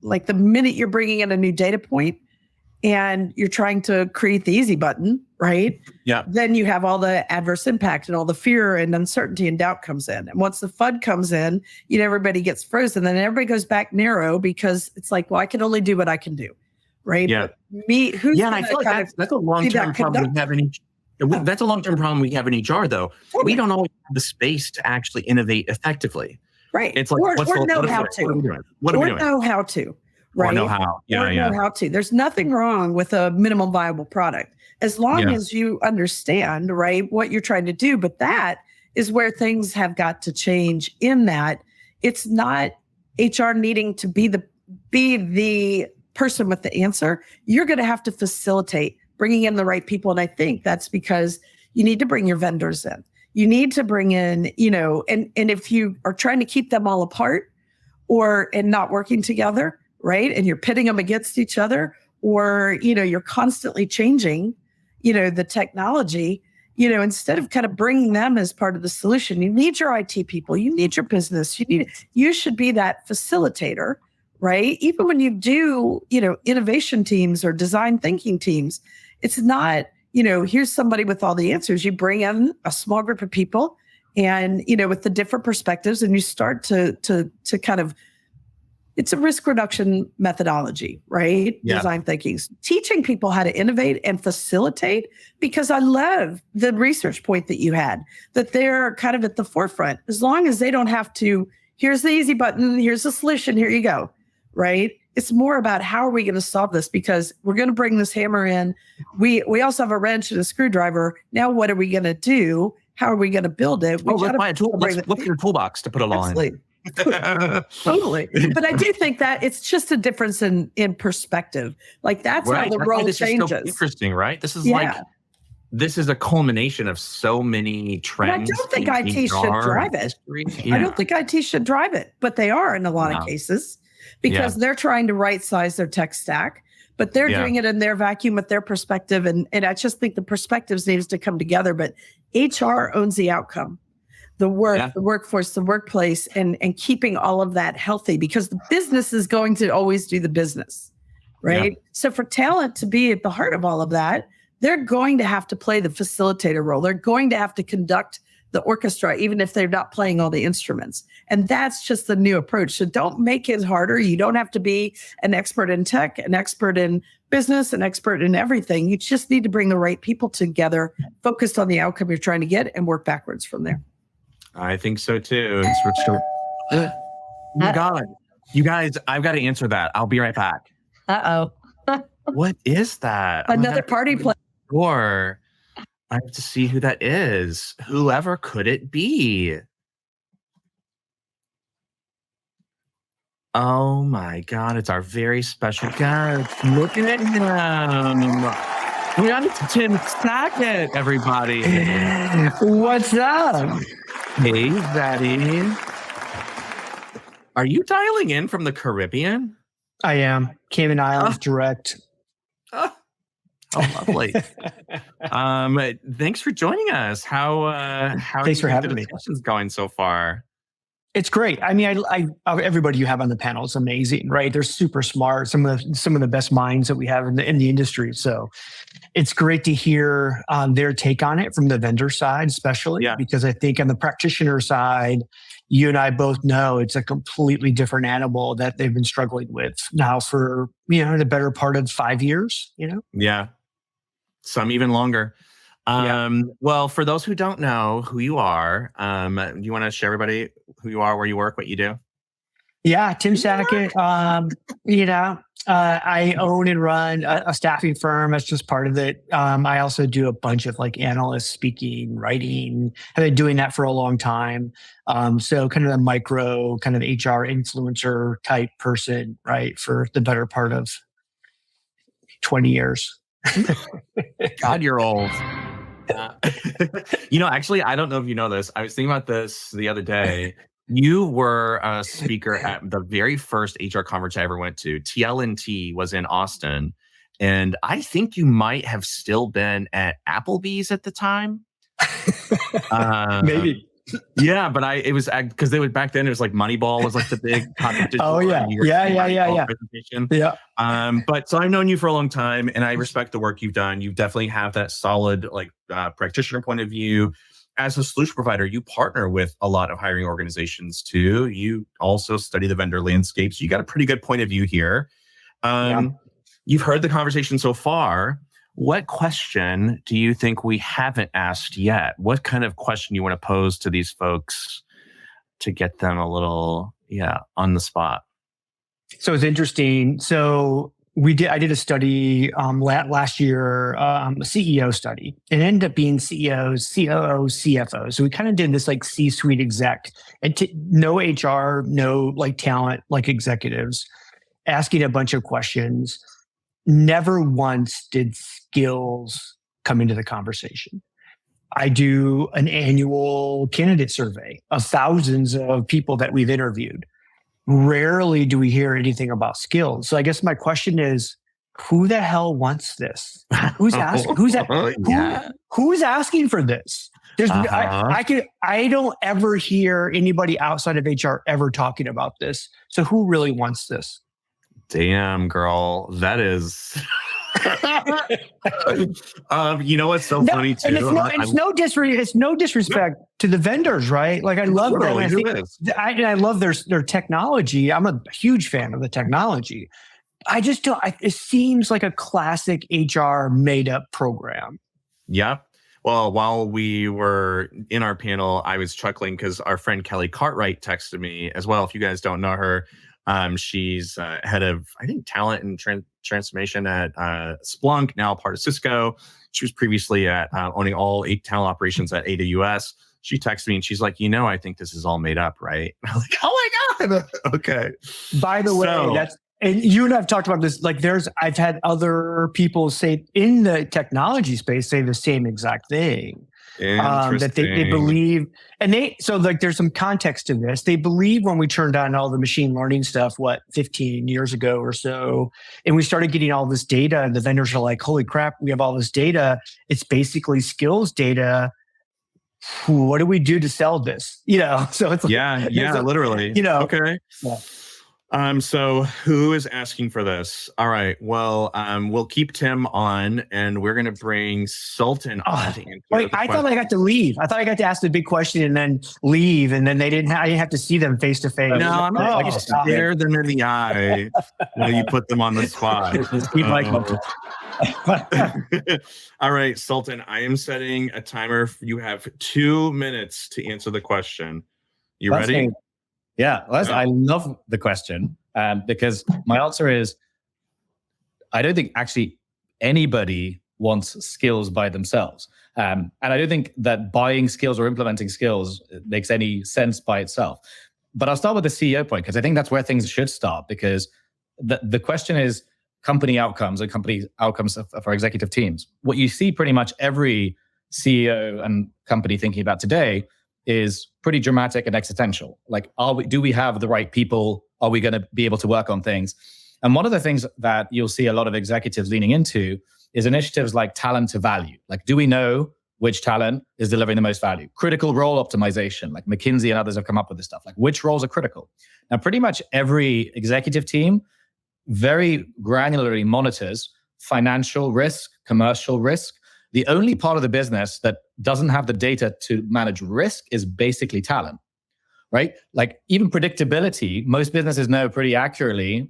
B: like the minute you're bringing in a new data point and you're trying to create the easy button, right?
A: Yeah.
B: Then you have all the adverse impact and all the fear and uncertainty and doubt comes in. And once the FUD comes in, everybody gets frozen. Then everybody goes back narrow because it's like, well, I can only do what I can do, right?
A: Yeah.
B: But who's
A: and I feel like that's a long-term problem we have in each. That's a long-term problem we have in HR, though.
B: Totally.
A: We don't always have the space to actually innovate effectively.
B: Right.
A: It's like,
B: or know how to.
A: What are we doing?
B: Know how to. Right.
A: Or know how.
B: Know how to. There's nothing wrong with a minimum viable product as long as you understand, right, what you're trying to do. But that is where things have got to change in that it's not HR needing to be the person with the answer. You're going to have to facilitate bringing in the right people. And I think that's because you need to bring your vendors in. You need to bring in, and if you are trying to keep them all apart and not working together, right? And you're pitting them against each other, or, you're constantly changing, the technology, instead of kind of bringing them as part of the solution, you need your IT people, you need your business, you should be that facilitator, right? Even when you do, innovation teams or design thinking teams, it's not, here's somebody with all the answers. You bring in a small group of people and, with the different perspectives, and you start to kind of, it's a risk reduction methodology, right?
A: Yeah.
B: Design thinking, teaching people how to innovate and facilitate, because I love the research point that you had, that they're kind of at the forefront. As long as they don't have to, here's the easy button, here's the solution, here you go, right? It's more about how are we going to solve this, because we're going to bring this hammer in. We also have a wrench and a screwdriver. Now what are we going to do? How are we going to build it?
A: Let's buy a tool. Let's look at your toolbox to put it all in.
B: Totally. But I do think that it's just a difference in perspective. Like that's how the role changes.
A: So interesting, right? This is this is a culmination of so many trends.
B: But I don't think IT should drive it. I don't think IT should drive it, but they are in a lot of cases, because they're trying to right size their tech stack, but they're doing it in their vacuum with their perspective. And I just think the perspectives needs to come together, but HR owns the outcome. The work, the workforce, the workplace, and keeping all of that healthy, because the business is going to always do the business, right? Yeah. So for talent to be at the heart of all of that, they're going to have to play the facilitator role. They're going to have to conduct the orchestra, even if they're not playing all the instruments. And that's just the new approach. So don't make it harder. You don't have to be an expert in tech, an expert in business, an expert in everything. You just need to bring the right people together, focused on the outcome you're trying to get, and work backwards from there.
A: I think so too. You got it. You guys, I've got to answer that. I'll be right back. What is that?
B: Another party play.
A: Or I have to see who that is. Whoever could it be? Oh my God, it's our very special guest. Look at him. We got Tim Sackett, everybody.
E: What's up?
A: Hey, Zaddy. Are you dialing in from the Caribbean?
E: I am. Cayman Islands direct.
A: Oh, lovely. Thanks for joining us.
E: Thanks for having me.
A: Discussion's going so far.
E: It's great. I mean, I everybody you have on the panel is amazing, right? They're super smart. Some of the best minds that we have in the industry. So it's great to hear their take on it from the vendor side, especially because I think on the practitioner side, you and I both know it's a completely different animal that they've been struggling with now for the better part of 5 years.
A: Yeah, some even longer. Well, for those who don't know who you are, you want to share everybody who you are, where you work, what you do?
E: Yeah, Tim Sackett. I own and run a staffing firm. That's just part of it. I also do a bunch of analyst speaking, writing. I've been doing that for a long time. So kind of a micro, kind of HR influencer type person, right? For the better part of 20 years.
A: God, you're old. Actually, I don't know if you know this. I was thinking about this the other day. You were a speaker at the very first HR conference I ever went to. TLNT was in Austin. And I think you might have still been at Applebee's at the time.
E: Maybe.
A: Yeah, but it was because they would back then. It was like Moneyball was like the big competition.
E: Oh yeah, yeah.
A: Presentation.
E: Yeah.
A: But so I've known you for a long time, and I respect the work you've done. You definitely have that solid like practitioner point of view. As a solution provider, you partner with a lot of hiring organizations too. You also study the vendor landscape, so you got a pretty good point of view here. You've heard the conversation so far. What question do you think we haven't asked yet? What kind of question you want to pose to these folks to get them a little, on the spot?
E: So it's interesting. So I did a study last year, a CEO study. It ended up being CEOs, COOs, CFOs. So we kind of did this like C-suite exec, and no HR, no like talent, like executives, asking a bunch of questions. Never once did skills come into the conversation. I do an annual candidate survey of thousands of people that we've interviewed. Rarely do we hear anything about skills. So I guess my question is, who the hell wants this? Who's asking? Who's asking for this? I don't ever hear anybody outside of HR ever talking about this. So who really wants this?
A: Damn, girl, that is. You know what's so funny too?
E: And it's no disrespect to the vendors, right? Like I love them. I love their technology. I'm a huge fan of the technology. I just don't. It seems like a classic HR made up program.
A: Yeah. Well, while we were in our panel, I was chuckling because our friend Kelly Cartwright texted me as well. If you guys don't know her. She's head of, I think, talent and transformation at Splunk, now part of Cisco. She was previously at owning all 8 talent operations at AWS. She texted me and she's like, I think this is all made up, right? I'm like, oh my God. Okay.
E: By the way, and you and I've talked about this. Like I've had other people say in the technology space, say the same exact thing. That they believe, and there's some context to this. They believe when we turned on all the machine learning stuff, 15 years ago or so, and we started getting all this data, and the vendors are like, holy crap, we have all this data. It's basically skills data. What do we do to sell this? So it's like,
A: literally. Okay. Yeah. So who is asking for this? All right. Well, we'll keep Tim on, and we're going to bring Sultan on to answer.
E: Wait, I thought I got to leave. I thought I got to ask the big question and then leave, and then I didn't have to see them face to face.
A: No, I'm not. You stare them in the eye while you put them on the spot. All right, Sultan, I am setting a timer. You have 2 minutes to answer the question. You ready?
D: Yeah, I love the question because my answer is I don't think actually anybody wants skills by themselves. And I don't think that buying skills or implementing skills makes any sense by itself. But I'll start with the CEO point because I think that's where things should start, because the question is company outcomes and company outcomes for executive teams. What you see pretty much every CEO and company thinking about today is pretty dramatic and existential. Like, do we have the right people? Are we going to be able to work on things? And one of the things that you'll see a lot of executives leaning into is initiatives like talent to value. Like, do we know which talent is delivering the most value? Critical role optimization, like McKinsey and others have come up with this stuff. Like, which roles are critical? Now, pretty much every executive team very granularly monitors financial risk, commercial risk. The only part of the business that doesn't have the data to manage risk is basically talent, right? Like even predictability, most businesses know pretty accurately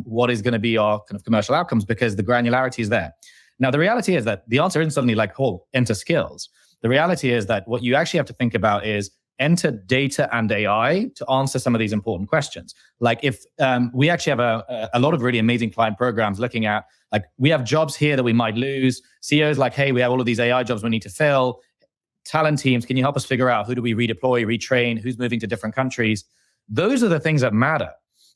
D: what is going to be our kind of commercial outcomes because the granularity is there. Now, the reality is that the answer isn't suddenly like, enter skills. The reality is that what you actually have to think about is enter data and AI to answer some of these important questions. Like if we actually have a lot of really amazing client programs looking at, like, we have jobs here that we might lose. CEOs like, hey, we have all of these AI jobs we need to fill. Talent teams, can you help us figure out who do we redeploy, retrain, who's moving to different countries? Those are the things that matter.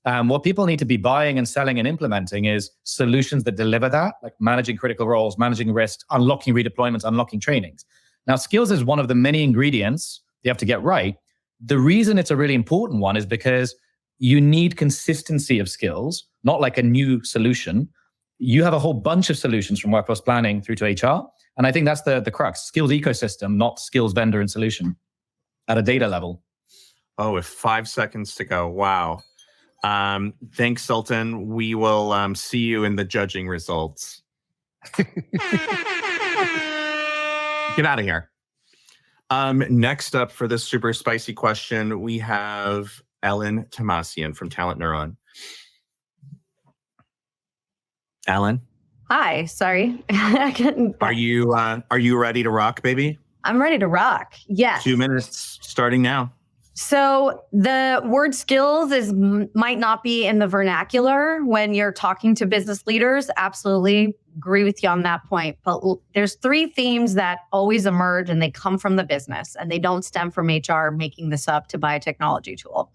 D: What people need to be buying and selling and implementing is solutions that deliver that, like managing critical roles, managing risk, unlocking redeployments, unlocking trainings. Now, skills is one of the many ingredients you have to get right. The reason it's a really important one is because you need consistency of skills, not like a new solution. You have a whole bunch of solutions from workforce planning through to HR. And I think that's the crux, skills ecosystem, not skills vendor and solution. at a data level.
A: Oh, with 5 seconds to go. Wow. Thanks, Sultan. We will see you in the judging results. Get out of here. Next up for this super spicy question, we have Elin Thomasian from TalentNeuron. Elin?
C: Hi, sorry.
A: Are you ready to rock, baby?
C: I'm ready to rock. Yes.
A: 2 minutes starting now.
C: So the word skills might not be in the vernacular when you're talking to business leaders. Absolutely agree with you on that point. But there's 3 themes that always emerge, and they come from the business, and they don't stem from HR making this up to buy a technology tool.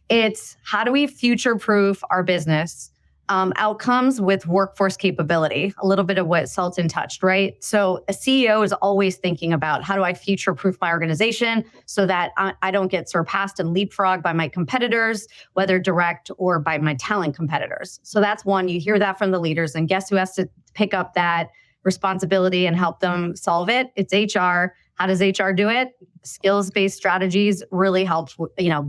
C: It's how do we future-proof our business outcomes with workforce capability, a little bit of what Sultan touched, right? So a CEO is always thinking about how do I future-proof my organization so that I don't get surpassed and leapfrogged by my competitors, whether direct or by my talent competitors. So that's one, you hear that from the leaders, and guess who has to pick up that responsibility and help them solve it? It's HR. How does HR do it? Skills-based strategies really help,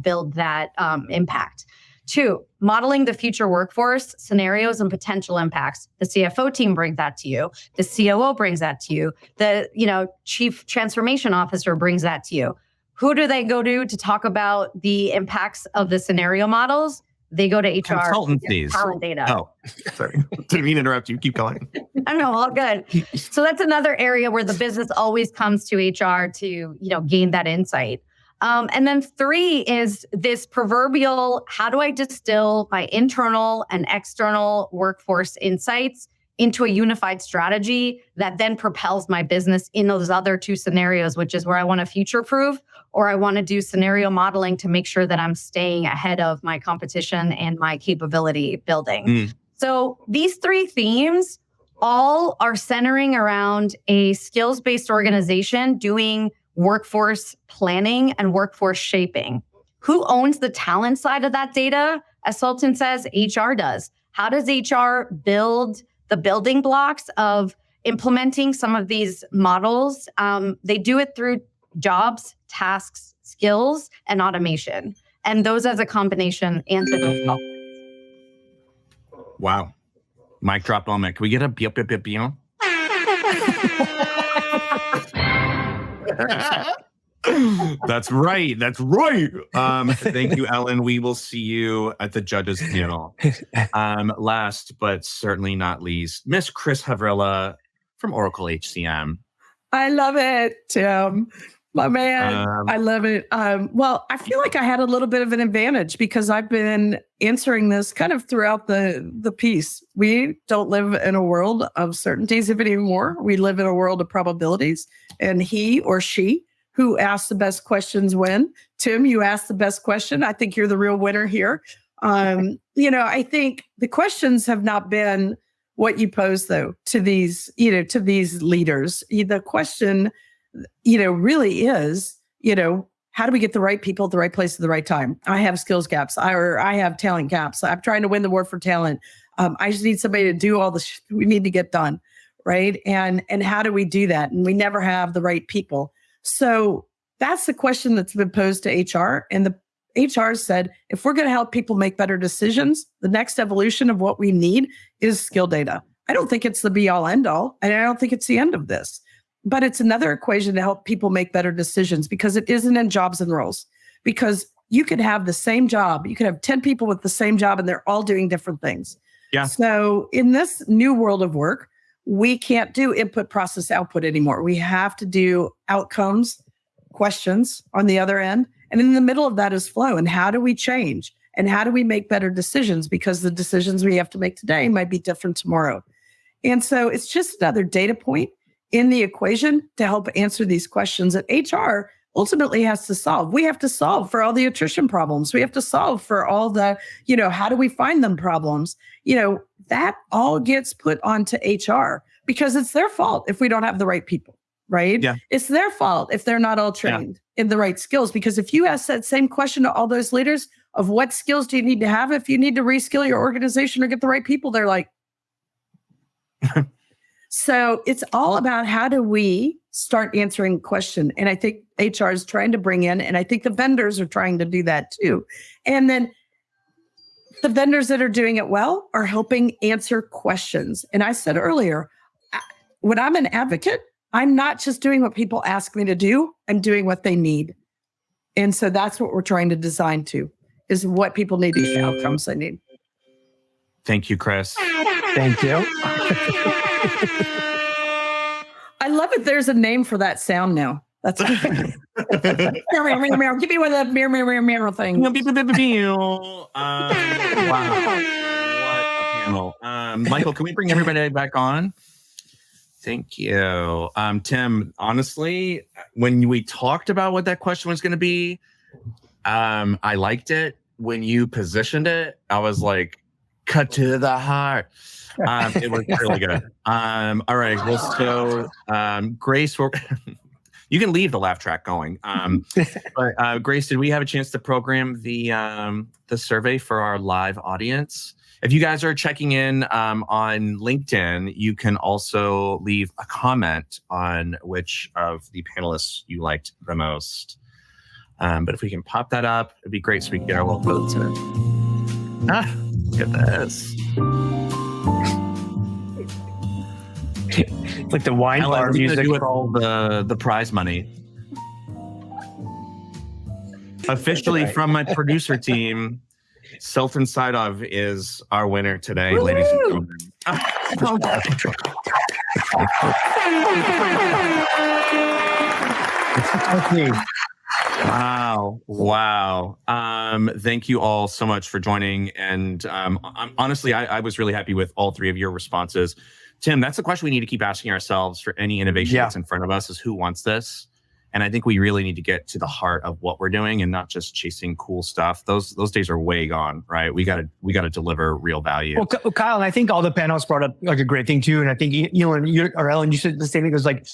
C: build that impact. 2, modeling the future workforce scenarios and potential impacts. The CFO team brings that to you. The COO brings that to you. The chief transformation officer brings that to you. Who do they go to talk about the impacts of the scenario models? They go to HR.
A: Consultancies.
C: Talent data.
A: Oh, sorry. Didn't mean to interrupt you. Keep going.
C: I know, all good. So that's another area where the business always comes to HR to, gain that insight. And then 3 is this proverbial, how do I distill my internal and external workforce insights into a unified strategy that then propels my business in those other 2 scenarios, which is where I want to future-proof, or I want to do scenario modeling to make sure that I'm staying ahead of my competition and my capability building. So these 3 themes all are centering around a skills-based organization doing workforce planning and workforce shaping. Who owns the talent side of that data? As Sultan says, HR does. How does HR build the building blocks of implementing some of these models? They do it through jobs, tasks, skills, and automation. And those as a combination answer those problems.
A: Wow. Mic drop moment. Can we get a beep? That's right. Thank you, Ellen. We will see you at the judges panel. Last but certainly not least, Miss Chris Havrilla from Oracle HCM.
B: I love it, Tim. My man, I love it. Well, I feel like I had a little bit of an advantage because I've been answering this kind of throughout the piece. We don't live in a world of certainties anymore. We live in a world of probabilities. And he or she who asks the best questions win. Tim, you asked the best question. I think you're the real winner here. I think the questions have not been what you pose, though, to these leaders. The question really is, how do we get the right people at the right place at the right time? I have skills gaps, I have talent gaps. I'm trying to win the war for talent. I just need somebody to do all the shit we need to get done, right? And how do we do that? And we never have the right people. So that's the question that's been posed to HR. And the HR said, if we're going to help people make better decisions, the next evolution of what we need is skill data. I don't think it's the be all end all, and I don't think it's the end of this. But it's another equation to help people make better decisions because it isn't in jobs and roles. Because you could have the same job. You could have 10 people with the same job and they're all doing different things.
A: Yeah.
B: So in this new world of work, we can't do input, process, output anymore. We have to do outcomes, questions on the other end. And in the middle of that is flow. And how do we change? And how do we make better decisions? Because the decisions we have to make today might be different tomorrow. And so it's just another data point in the equation to help answer these questions that HR ultimately has to solve. We have to solve for all the attrition problems. We have to solve for all the, how do we find them problems? That all gets put onto HR because it's their fault if we don't have the right people, right?
A: Yeah.
B: It's their fault if they're not all trained in the right skills. Because if you ask that same question to all those leaders of what skills do you need to have if you need to reskill your organization or get the right people, they're like, So it's all about how do we start answering the question? And I think HR is trying to bring in, and I think the vendors are trying to do that too. And then the vendors that are doing it well are helping answer questions. And I said earlier, when I'm an advocate, I'm not just doing what people ask me to do, I'm doing what they need. And so that's what we're trying to design to, is what people need, the outcomes they need.
A: Thank you, Chris.
E: Thank you.
B: I love it. There's a name for that sound now. That's give me one of the mirror thing.
A: Wow. What a panel. Michael, can we bring everybody back on? Thank you. Tim, honestly, when we talked about what that question was going to be, I liked it. When you positioned it, I was like, cut to the heart. It was really good. All right. Well, so Grace, you can leave the laugh track going. But Grace, did we have a chance to program the survey for our live audience? If you guys are checking in on LinkedIn, you can also leave a comment on which of the panelists you liked the most. But if we can pop that up, it'd be great so we can get our little votes in it. Look at this.
E: It's like the wine bar music.
A: Do with all the prize money. Officially from my producer team, Sultan Saidov is our winner today, ladies and gentlemen. Wow. Thank you all so much for joining. And honestly, I was really happy with all three of your responses. Tim, that's the question we need to keep asking ourselves for any innovation that's in front of us, is who wants this? And I think we really need to get to the heart of what we're doing and not just chasing cool stuff. Those days are way gone, right? We got to deliver real value.
E: Well, Kyle, and I think all the panelists brought up like a great thing too. And I think Elin or Ellen, you said the same thing. It was like,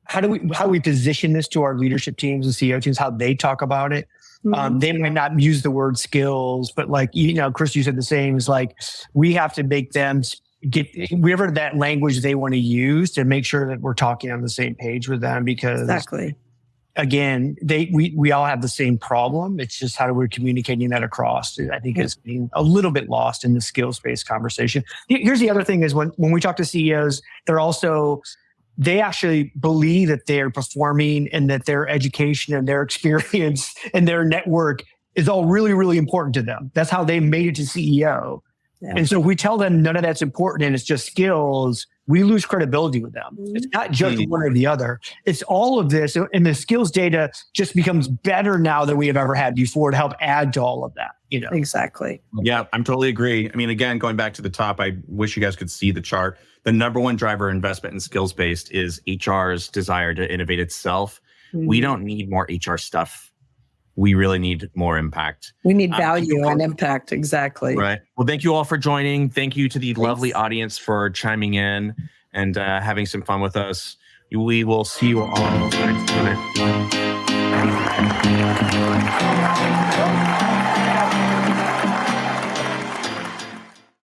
E: how do we position this to our leadership teams and CEO teams? How they talk about it. Mm-hmm. They might not use the word skills, but like Chris, you said the same. Is like we have to make them get whatever that language they want to use to make sure that we're talking on the same page with them, because
B: exactly.
E: Again, we all have the same problem. It's just how we're communicating that across. I think it's being a little bit lost in the skills-based conversation. Here's the other thing is when we talk to CEOs, they actually believe that they're performing and that their education and their experience and their network is all really, really important to them. That's how they made it to CEO. Yeah. And so we tell them none of that's important and it's just skills, we lose credibility with them. Mm-hmm. It's not just one or the other. It's all of this. And the skills data just becomes better now than we have ever had before to help add to all of that.
B: Exactly.
A: Yeah, I'm totally agree. I mean, again, going back to the top, I wish you guys could see the chart. The number one driver of investment in skills-based is HR's desire to innovate itself. Mm-hmm. We don't need more HR stuff. We really need more impact.
B: We need value and impact. Exactly.
A: Right. Well, thank you all for joining. Thank you to the lovely audience for chiming in and having some fun with us. We will see you all next time.